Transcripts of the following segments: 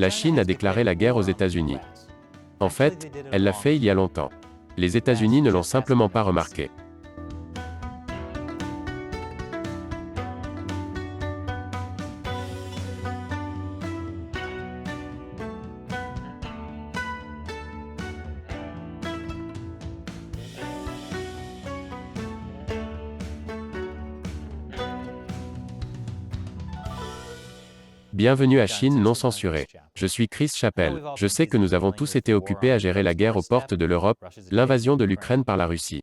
La Chine a déclaré la guerre aux États-Unis. En fait, elle l'a fait il y a longtemps. Les États-Unis ne l'ont simplement pas remarqué. Bienvenue à Chine non censurée. Je suis Chris Chappell. Je sais que nous avons tous été occupés à gérer la guerre aux portes de l'Europe, l'invasion de l'Ukraine par la Russie.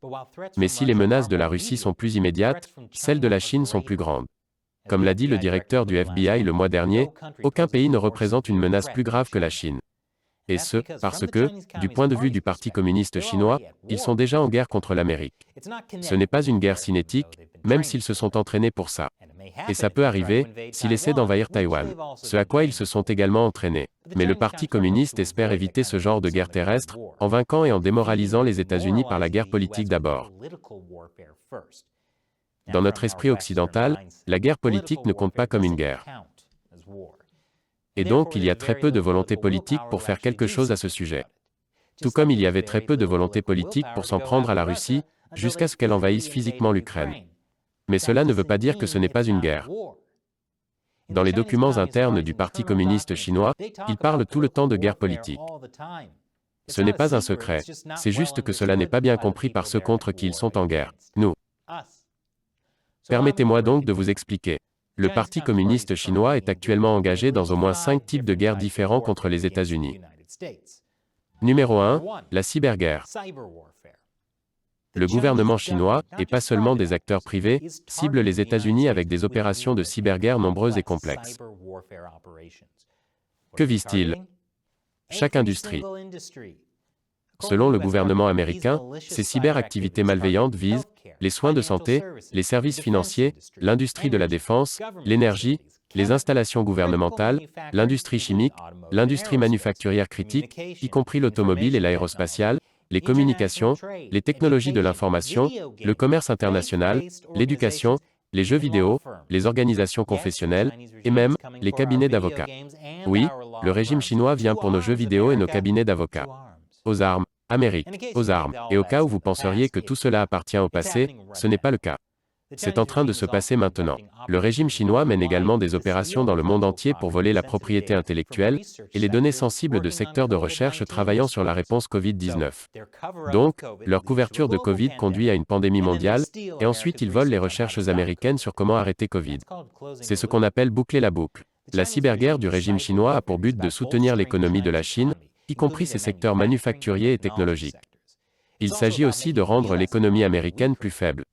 Mais si les menaces de la Russie sont plus immédiates, celles de la Chine sont plus grandes. Comme l'a dit le directeur du FBI le mois dernier, aucun pays ne représente une menace plus grave que la Chine. Et ce, parce que, du point de vue du Parti communiste chinois, ils sont déjà en guerre contre l'Amérique. Ce n'est pas une guerre cinétique, même s'ils se sont entraînés pour ça. Et ça peut arriver, s'ils essaient d'envahir Taïwan, ce à quoi ils se sont également entraînés. Mais le Parti communiste espère éviter ce genre de guerre terrestre, en vainquant et en démoralisant les États-Unis par la guerre politique d'abord. Dans notre esprit occidental, la guerre politique ne compte pas comme une guerre. Et donc il y a très peu de volonté politique pour faire quelque chose à ce sujet. Tout comme il y avait très peu de volonté politique pour s'en prendre à la Russie, jusqu'à ce qu'elle envahisse physiquement l'Ukraine. Mais cela ne veut pas dire que ce n'est pas une guerre. Dans les documents internes du Parti communiste chinois, ils parlent tout le temps de guerre politique. Ce n'est pas un secret, c'est juste que cela n'est pas bien compris par ceux contre qui ils sont en guerre, nous. Permettez-moi donc de vous expliquer. Le Parti communiste chinois est actuellement engagé dans au moins 5 types de guerres différents contre les États-Unis. Numéro 1, la cyberguerre. Le gouvernement chinois, et pas seulement des acteurs privés, cible les États-Unis avec des opérations de cyberguerre nombreuses et complexes. Que vise-t-il? Chaque industrie. Selon le gouvernement américain, ces cyberactivités malveillantes visent les soins de santé, les services financiers, l'industrie de la défense, l'énergie, les installations gouvernementales, l'industrie chimique, l'industrie manufacturière critique, y compris l'automobile et l'aérospatiale, les communications, les technologies de l'information, le commerce international, l'éducation, les jeux vidéo, les organisations confessionnelles, et même, les cabinets d'avocats. Oui, le régime chinois vient pour nos jeux vidéo et nos cabinets d'avocats. Aux armes, Amérique, aux armes, et au cas où vous penseriez que tout cela appartient au passé, ce n'est pas le cas. C'est en train de se passer maintenant. Le régime chinois mène également des opérations dans le monde entier pour voler la propriété intellectuelle et les données sensibles de secteurs de recherche travaillant sur la réponse Covid-19. Donc, leur couverture de Covid conduit à une pandémie mondiale, et ensuite ils volent les recherches américaines sur comment arrêter Covid. C'est ce qu'on appelle boucler la boucle. La cyberguerre du régime chinois a pour but de soutenir l'économie de la Chine, y compris ses secteurs manufacturiers et technologiques. Il s'agit aussi de rendre l'économie américaine plus faible.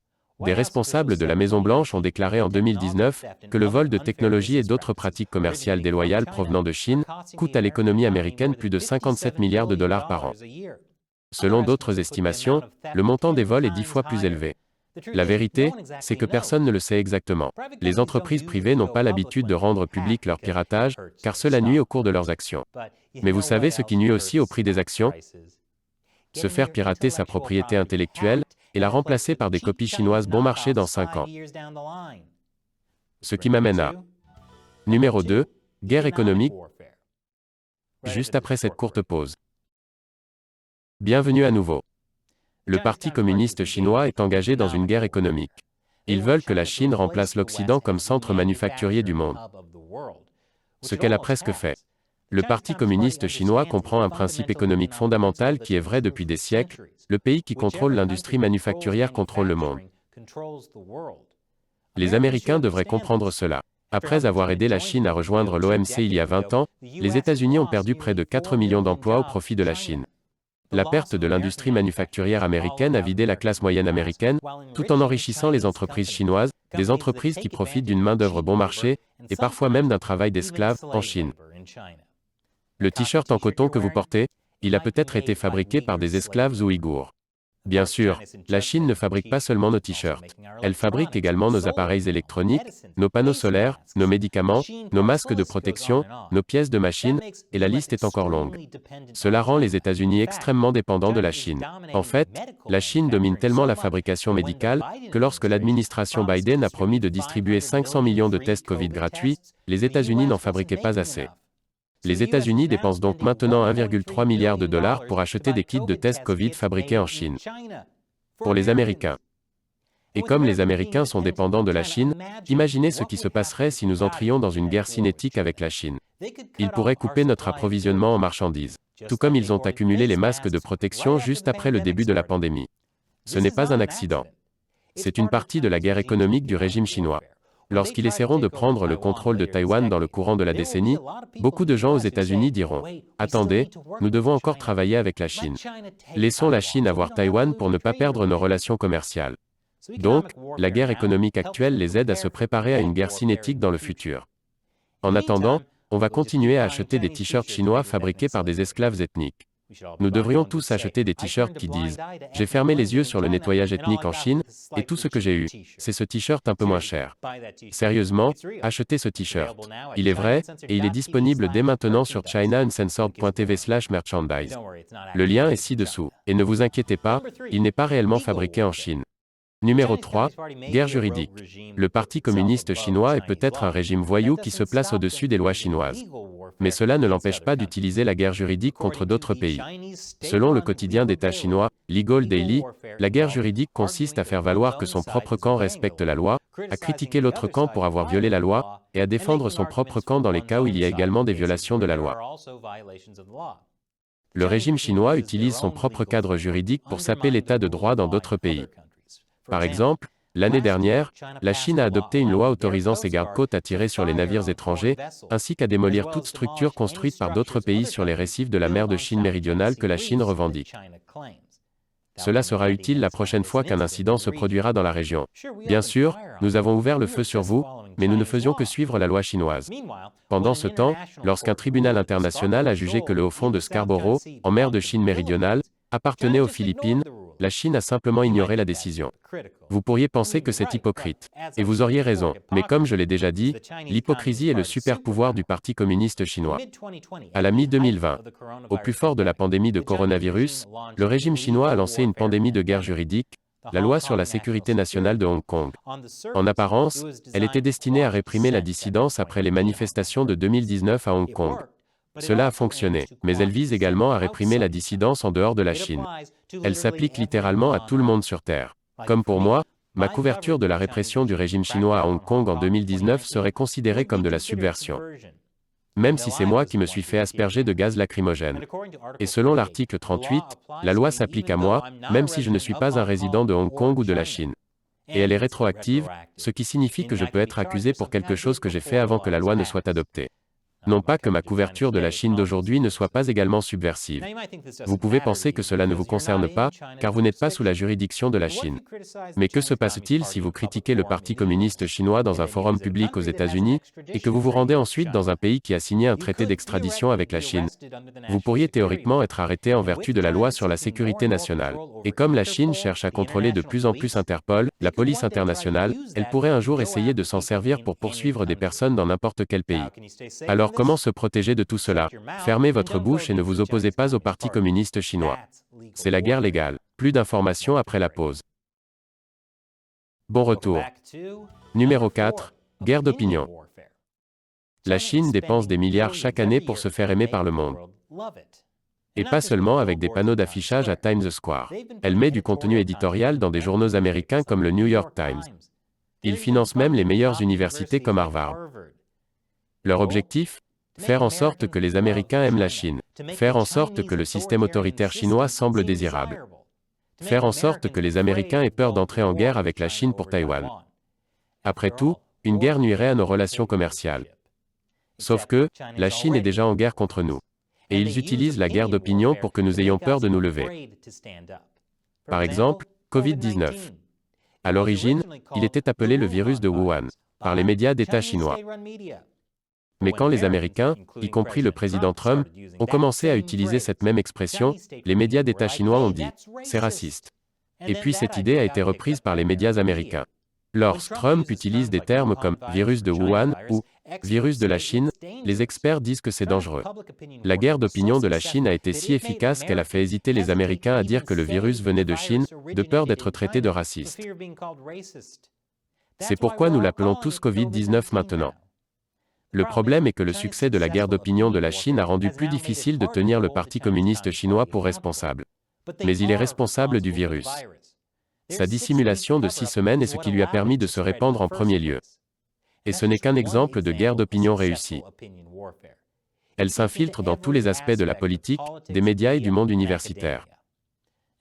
Des responsables de la Maison-Blanche ont déclaré en 2019 que le vol de technologies et d'autres pratiques commerciales déloyales provenant de Chine coûtent à l'économie américaine plus de 57 milliards de dollars par an. Selon d'autres estimations, le montant des vols est 10 fois plus élevé. La vérité, c'est que personne ne le sait exactement. Les entreprises privées n'ont pas l'habitude de rendre public leur piratage, car cela nuit au cours de leurs actions. Mais vous savez ce qui nuit aussi au prix des actions? Se faire pirater sa propriété intellectuelle et la remplacer par des copies chinoises bon marché dans 5 ans. Ce qui m'amène à numéro 2, guerre économique. Juste après cette courte pause. Bienvenue à nouveau. Le Parti communiste chinois est engagé dans une guerre économique. Ils veulent que la Chine remplace l'Occident comme centre manufacturier du monde. Ce qu'elle a presque fait. Le Parti communiste chinois comprend un principe économique fondamental qui est vrai depuis des siècles, le pays qui contrôle l'industrie manufacturière contrôle le monde. Les Américains devraient comprendre cela. Après avoir aidé la Chine à rejoindre l'OMC il y a 20 ans, les États-Unis ont perdu près de 4 millions d'emplois au profit de la Chine. La perte de l'industrie manufacturière américaine a vidé la classe moyenne américaine, tout en enrichissant les entreprises chinoises, des entreprises qui profitent d'une main-d'œuvre bon marché, et parfois même d'un travail d'esclave, en Chine. Le t-shirt en coton que vous portez, il a peut-être été fabriqué par des esclaves ouïghours. Bien sûr, la Chine ne fabrique pas seulement nos t-shirts. Elle fabrique également nos appareils électroniques, nos panneaux solaires, nos médicaments, nos masques de protection, nos pièces de machine, et la liste est encore longue. Cela rend les États-Unis extrêmement dépendants de la Chine. En fait, la Chine domine tellement la fabrication médicale que lorsque l'administration Biden a promis de distribuer 500 millions de tests Covid gratuits, les États-Unis n'en fabriquaient pas assez. Les États-Unis dépensent donc maintenant 1,3 milliard de dollars pour acheter des kits de tests Covid fabriqués en Chine. Pour les Américains. Et comme les Américains sont dépendants de la Chine, imaginez ce qui se passerait si nous entrions dans une guerre cinétique avec la Chine. Ils pourraient couper notre approvisionnement en marchandises, tout comme ils ont accumulé les masques de protection juste après le début de la pandémie. Ce n'est pas un accident. C'est une partie de la guerre économique du régime chinois. Lorsqu'ils essaieront de prendre le contrôle de Taïwan dans le courant de la décennie, beaucoup de gens aux États-Unis diront « Attendez, nous devons encore travailler avec la Chine. Laissons la Chine avoir Taïwan pour ne pas perdre nos relations commerciales. » Donc, la guerre économique actuelle les aide à se préparer à une guerre cinétique dans le futur. En attendant, on va continuer à acheter des t-shirts chinois fabriqués par des esclaves ethniques. Nous devrions tous acheter des t-shirts qui disent « J'ai fermé les yeux sur le nettoyage ethnique en Chine, et tout ce que j'ai eu, c'est ce t-shirt un peu moins cher. » Sérieusement, achetez ce t-shirt. Il est vrai, et il est disponible dès maintenant sur chinauncensored.tv/merchandise. Le lien est ci-dessous. Et ne vous inquiétez pas, il n'est pas réellement fabriqué en Chine. Numéro 3, guerre juridique. Le Parti communiste chinois est peut-être un régime voyou qui se place au-dessus des lois chinoises. Mais cela ne l'empêche pas d'utiliser la guerre juridique contre d'autres pays. Selon le quotidien d'État chinois, Legal Daily, la guerre juridique consiste à faire valoir que son propre camp respecte la loi, à critiquer l'autre camp pour avoir violé la loi, et à défendre son propre camp dans les cas où il y a également des violations de la loi. Le régime chinois utilise son propre cadre juridique pour saper l'état de droit dans d'autres pays. Par exemple, l'année dernière, la Chine a adopté une loi autorisant ses gardes-côtes à tirer sur les navires étrangers, ainsi qu'à démolir toute structure construite par d'autres pays sur les récifs de la mer de Chine méridionale que la Chine revendique. Cela sera utile la prochaine fois qu'un incident se produira dans la région. Bien sûr, nous avons ouvert le feu sur vous, mais nous ne faisions que suivre la loi chinoise. Pendant ce temps, lorsqu'un tribunal international a jugé que le haut fond de Scarborough, en mer de Chine méridionale, appartenait aux Philippines, la Chine a simplement ignoré la décision. Vous pourriez penser que c'est hypocrite. Et vous auriez raison, mais comme je l'ai déjà dit, l'hypocrisie est le super pouvoir du Parti communiste chinois. À la mi-2020, au plus fort de la pandémie de coronavirus, le régime chinois a lancé une pandémie de guerre juridique, la loi sur la sécurité nationale de Hong Kong. En apparence, elle était destinée à réprimer la dissidence après les manifestations de 2019 à Hong Kong. Cela a fonctionné, mais elle vise également à réprimer la dissidence en dehors de la Chine. Elle s'applique littéralement à tout le monde sur Terre. Comme pour moi, ma couverture de la répression du régime chinois à Hong Kong en 2019 serait considérée comme de la subversion. Même si c'est moi qui me suis fait asperger de gaz lacrymogène. Et selon l'article 38, la loi s'applique à moi, même si je ne suis pas un résident de Hong Kong ou de la Chine. Et elle est rétroactive, ce qui signifie que je peux être accusé pour quelque chose que j'ai fait avant que la loi ne soit adoptée. Non pas que ma couverture de la Chine d'aujourd'hui ne soit pas également subversive. Vous pouvez penser que cela ne vous concerne pas, car vous n'êtes pas sous la juridiction de la Chine. Mais que se passe-t-il si vous critiquez le Parti communiste chinois dans un forum public aux États-Unis, et que vous vous rendez ensuite dans un pays qui a signé un traité d'extradition avec la Chine? Vous pourriez théoriquement être arrêté en vertu de la loi sur la sécurité nationale. Et comme la Chine cherche à contrôler de plus en plus Interpol, la police internationale, elle pourrait un jour essayer de s'en servir pour poursuivre des personnes dans n'importe quel pays. Alors comment se protéger de tout cela? Fermez votre bouche et ne vous opposez pas au Parti communiste chinois. C'est la guerre légale. Plus d'informations après la pause. Bon retour. Numéro 4. Guerre d'opinion. La Chine dépense des milliards chaque année pour se faire aimer par le monde. Et pas seulement avec des panneaux d'affichage à Times Square. Elle met du contenu éditorial dans des journaux américains comme le New York Times. Ils financent même les meilleures universités comme Harvard. Leur objectif? Faire en sorte que les Américains aiment la Chine. Faire en sorte que le système autoritaire chinois semble désirable. Faire en sorte que les Américains aient peur d'entrer en guerre avec la Chine pour Taïwan. Après tout, une guerre nuirait à nos relations commerciales. Sauf que, la Chine est déjà en guerre contre nous. Et ils utilisent la guerre d'opinion pour que nous ayons peur de nous lever. Par exemple, Covid-19. À l'origine, il était appelé le virus de Wuhan, par les médias d'État chinois. Mais quand les Américains, y compris le président Trump, ont commencé à utiliser cette même expression, les médias d'État chinois ont dit « c'est raciste ». Et puis cette idée a été reprise par les médias américains. Lorsque Trump utilise des termes comme « virus de Wuhan » ou « virus de la Chine », les experts disent que c'est dangereux. La guerre d'opinion de la Chine a été si efficace qu'elle a fait hésiter les Américains à dire que le virus venait de Chine, de peur d'être traité de raciste. C'est pourquoi nous l'appelons tous Covid-19 maintenant. Le problème est que le succès de la guerre d'opinion de la Chine a rendu plus difficile de tenir le Parti communiste chinois pour responsable. Mais il est responsable du virus. Sa dissimulation de 6 semaines est ce qui lui a permis de se répandre en premier lieu. Et ce n'est qu'un exemple de guerre d'opinion réussie. Elle s'infiltre dans tous les aspects de la politique, des médias et du monde universitaire.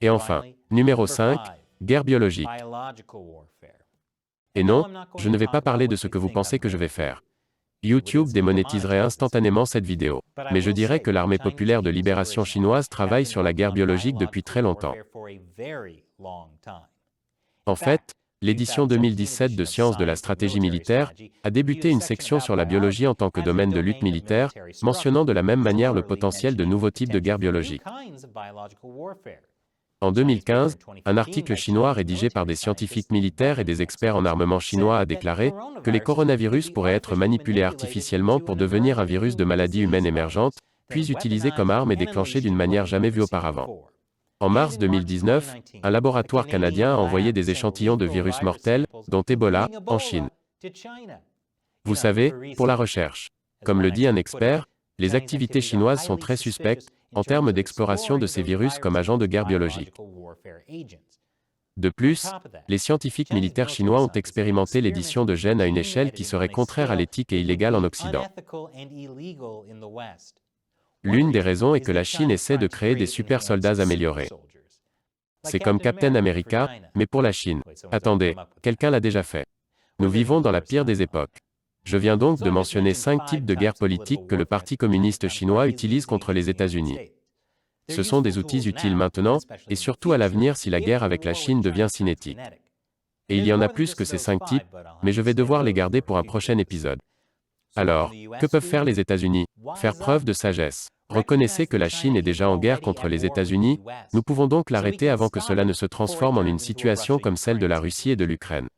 Et enfin, numéro 5, guerre biologique. Et non, je ne vais pas parler de ce que vous pensez que je vais faire. YouTube démonétiserait instantanément cette vidéo. Mais je dirais que l'armée populaire de libération chinoise travaille sur la guerre biologique depuis très longtemps. En fait, l'édition 2017 de Sciences de la stratégie militaire a débuté une section sur la biologie en tant que domaine de lutte militaire, mentionnant de la même manière le potentiel de nouveaux types de guerre biologique. En 2015, un article chinois rédigé par des scientifiques militaires et des experts en armement chinois a déclaré que les coronavirus pourraient être manipulés artificiellement pour devenir un virus de maladie humaine émergente, puis utilisés comme arme et déclenchés d'une manière jamais vue auparavant. En mars 2019, un laboratoire canadien a envoyé des échantillons de virus mortels, dont Ebola, en Chine. Vous savez, pour la recherche. Comme le dit un expert, les activités chinoises sont très suspectes, en termes d'exploration de ces virus comme agents de guerre biologique. De plus, les scientifiques militaires chinois ont expérimenté l'édition de gènes à une échelle qui serait contraire à l'éthique et illégale en Occident. L'une des raisons est que la Chine essaie de créer des super soldats améliorés. C'est comme Captain America, mais pour la Chine. Attendez, quelqu'un l'a déjà fait. Nous vivons dans la pire des époques. Je viens donc de mentionner 5 types de guerres politiques que le Parti communiste chinois utilise contre les États-Unis. Ce sont des outils utiles maintenant, et surtout à l'avenir si la guerre avec la Chine devient cinétique. Et il y en a plus que ces 5 types, mais je vais devoir les garder pour un prochain épisode. Alors, que peuvent faire les États-Unis? Faire preuve de sagesse. Reconnaissez que la Chine est déjà en guerre contre les États-Unis, nous pouvons donc l'arrêter avant que cela ne se transforme en une situation comme celle de la Russie et de l'Ukraine.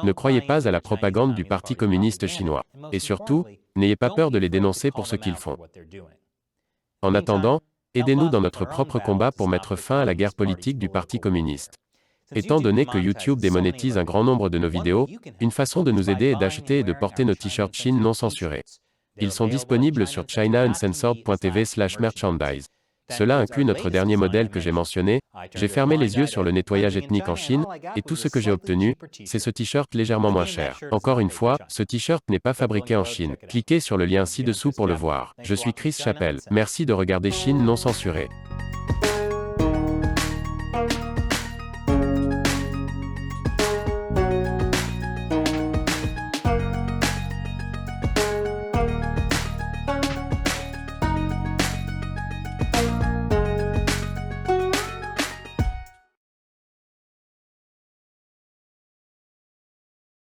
Ne croyez pas à la propagande du Parti communiste chinois. Et surtout, n'ayez pas peur de les dénoncer pour ce qu'ils font. En attendant, aidez-nous dans notre propre combat pour mettre fin à la guerre politique du Parti communiste. Étant donné que YouTube démonétise un grand nombre de nos vidéos, une façon de nous aider est d'acheter et de porter nos t-shirts Chine non censurés. Ils sont disponibles sur chinauncensored.tv/merchandise. Cela inclut notre dernier modèle que j'ai mentionné. J'ai fermé les yeux sur le nettoyage ethnique en Chine, et tout ce que j'ai obtenu, c'est ce t-shirt légèrement moins cher. Encore une fois, ce t-shirt n'est pas fabriqué en Chine. Cliquez sur le lien ci-dessous pour le voir. Je suis Chris Chappell. Merci de regarder Chine non censurée.